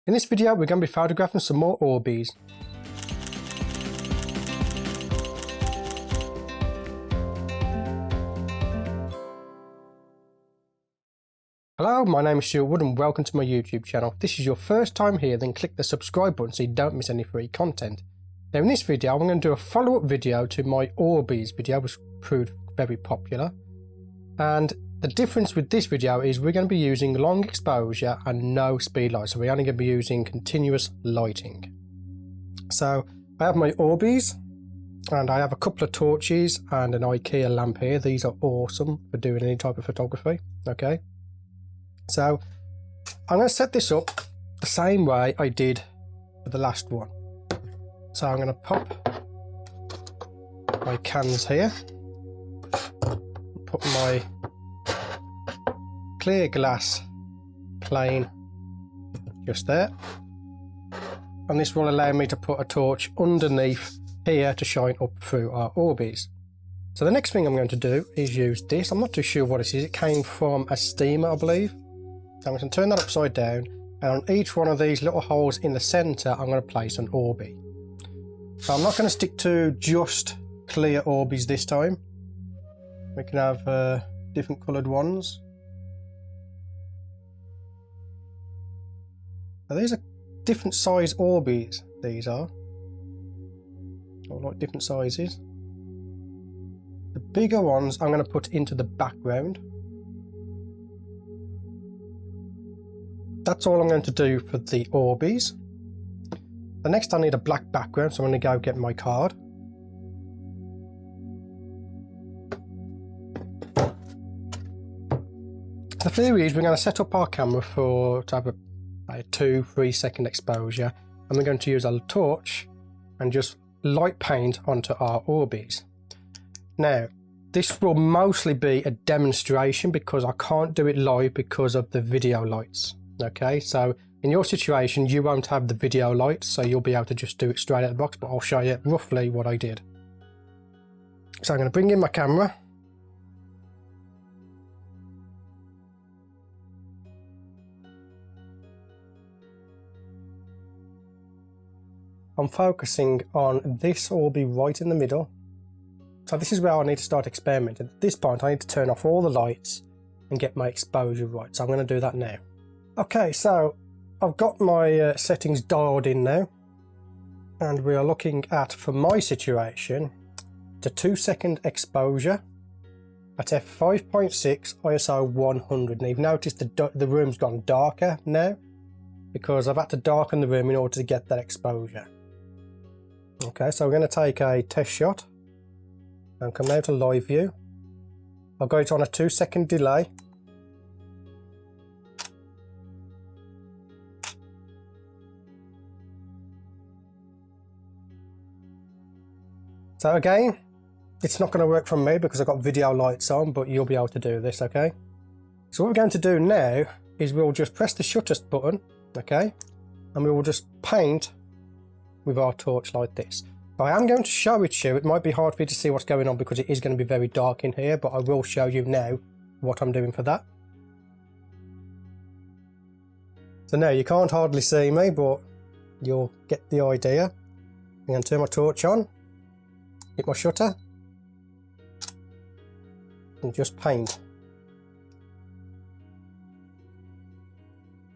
In this video we're going to be photographing some more orbeez. Hello, my name is Stewart and welcome to my YouTube channel. If this is your first time here, then click the subscribe button so you don't miss any free content. Now in this video I'm going to do a follow-up video to my orbeez video, which proved very popular. And the difference with this video is we're going to be using long exposure and no speed light, so we're only going to be using continuous lighting. So I have my orbeez and I have a couple of torches and an IKEA lamp here. These are awesome for doing any type of photography. Okay, so I'm going to set this up the same way I did for the last one. So I'm going to pop my cans here, put my clear glass plane just there, and this will allow me to put a torch underneath here to shine up through our orbeez. So the next thing I'm going to do is use this. I'm not too sure what it is. It came from a steamer, I believe. So I'm going to turn that upside down, and on each one of these little holes in the center I'm going to place an orbeez. So I'm not going to stick to just clear orbeez this time. We can have different coloured ones. Now these are different size orbeez, these are. I like different sizes. The bigger ones I'm going to put into the background. That's all I'm going to do for the orbeez. The next I need a black background, so I'm going to go get my card. The theory is we're going to set up our camera to have a 2-3 second exposure, and we're going to use a torch and just light paint onto our orbeez. Now this will mostly be a demonstration because I can't do it live because of the video lights. Okay, so in your situation you won't have the video lights, so you'll be able to just do it straight out of the box, but I'll show you roughly what I did. So I'm going to bring in my camera. I'm focusing on this orbeez right in the middle. So this is where I need to start experimenting. At this point I need to turn off all the lights and get my exposure right. So I'm going to do that now. Okay, so I've got my settings dialed in now. And we are looking at, for my situation, the 2-second exposure at f5.6 ISO 100. And you've noticed the room's gone darker now because I've had to darken the room in order to get that exposure. Okay, so we're going to take a test shot and come down to live view. I'll go it on a 2-second delay. So again, it's not going to work from me because I've got video lights on, but you'll be able to do this, okay? So what we're going to do now is we'll just press the shutter button, okay? And we will just paint with our torch like this. I am going to show it to you. It might be hard for you to see what's going on because it is going to be very dark in here, but I will show you now what I'm doing for that. So now you can't hardly see me, but you'll get the idea. I'm going to turn my torch on, hit my shutter, and just paint.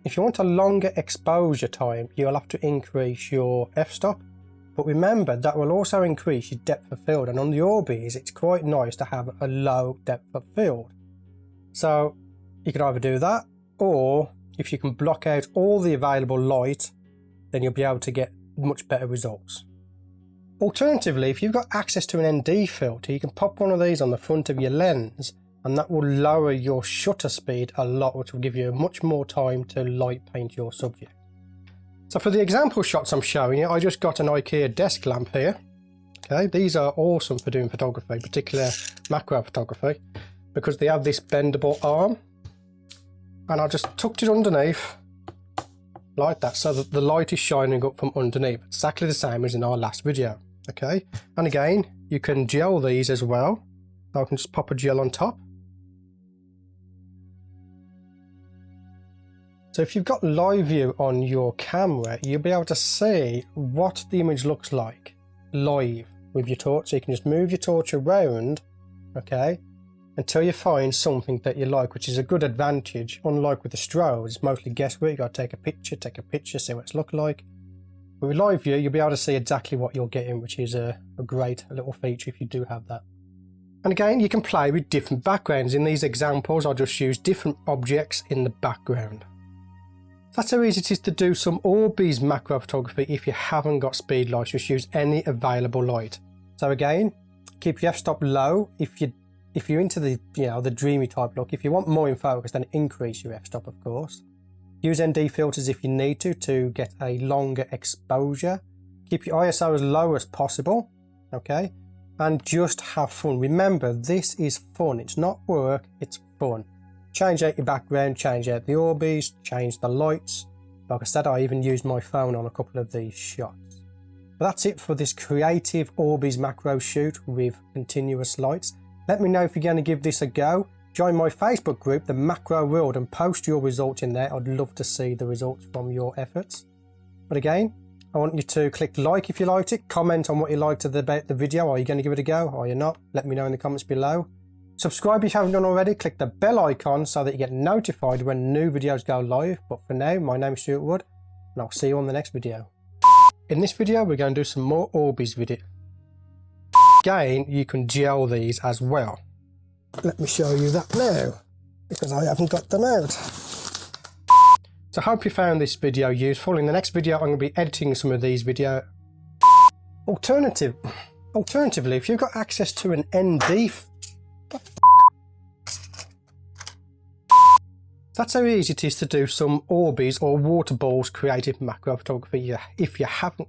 If you want a longer exposure time, you'll have to increase your f-stop, but remember that will also increase your depth of field, and on the orbeez it's quite nice to have a low depth of field. So you can either do that, or if you can block out all the available light, then you'll be able to get much better results. Alternatively, if you've got access to an ND filter, you can pop one of these on the front of your lens, and that will lower your shutter speed a lot, which will give you much more time to light paint your subject. So for the example shots I'm showing you, I just got an IKEA desk lamp here. Okay, these are awesome for doing photography, particularly macro photography, because they have this bendable arm. And I just tucked it underneath like that, so that the light is shining up from underneath, exactly the same as in our last video. Okay, and again, you can gel these as well. So I can just pop a gel on top. So if you've got live view on your camera, you'll be able to see what the image looks like live with your torch. So you can just move your torch around, okay, until you find something that you like, which is a good advantage. Unlike with the strobes, it's mostly guesswork. You got to take a picture, see what it's look like. But with live view, you'll be able to see exactly what you're getting, which is a great little feature if you do have that. And again, you can play with different backgrounds. In these examples, I'll just use different objects in the background. That's how easy it is to do some orbeez macro photography if you haven't got speed lights. Just use any available light. So again, keep your f-stop low if you're into the the dreamy type look. If you want more in focus, then increase your f-stop, of course. Use ND filters if you need to get a longer exposure. Keep your ISO as low as possible, okay? And just have fun. Remember, this is fun. It's not work, it's fun. Change out your background, change out the orbeez, change the lights. Like I said, I even used my phone on a couple of these shots. But that's it for this creative orbeez macro shoot with continuous lights. Let me know if you're going to give this a go. Join my Facebook group, The Macro World, and post your results in there. I'd love to see the results from your efforts. But again, I want you to click like if you liked it, comment on what you liked about the video. Are you going to give it a go? Are you not? Let me know in the comments below. Subscribe if you haven't done already. Click the bell icon so that you get notified when new videos go live. But for now, my name is Stewart Wood, and I'll see you on the next video. In this video, we're going to do some more orbeez video. Again, you can gel these as well. Let me show you that now, because I haven't got them out. So I hope you found this video useful. In the next video, I'm going to be editing some of these videos. Alternatively, if you've got access to an ND... That's how easy it is to do some orbeez or water balls creative macro photography if you haven't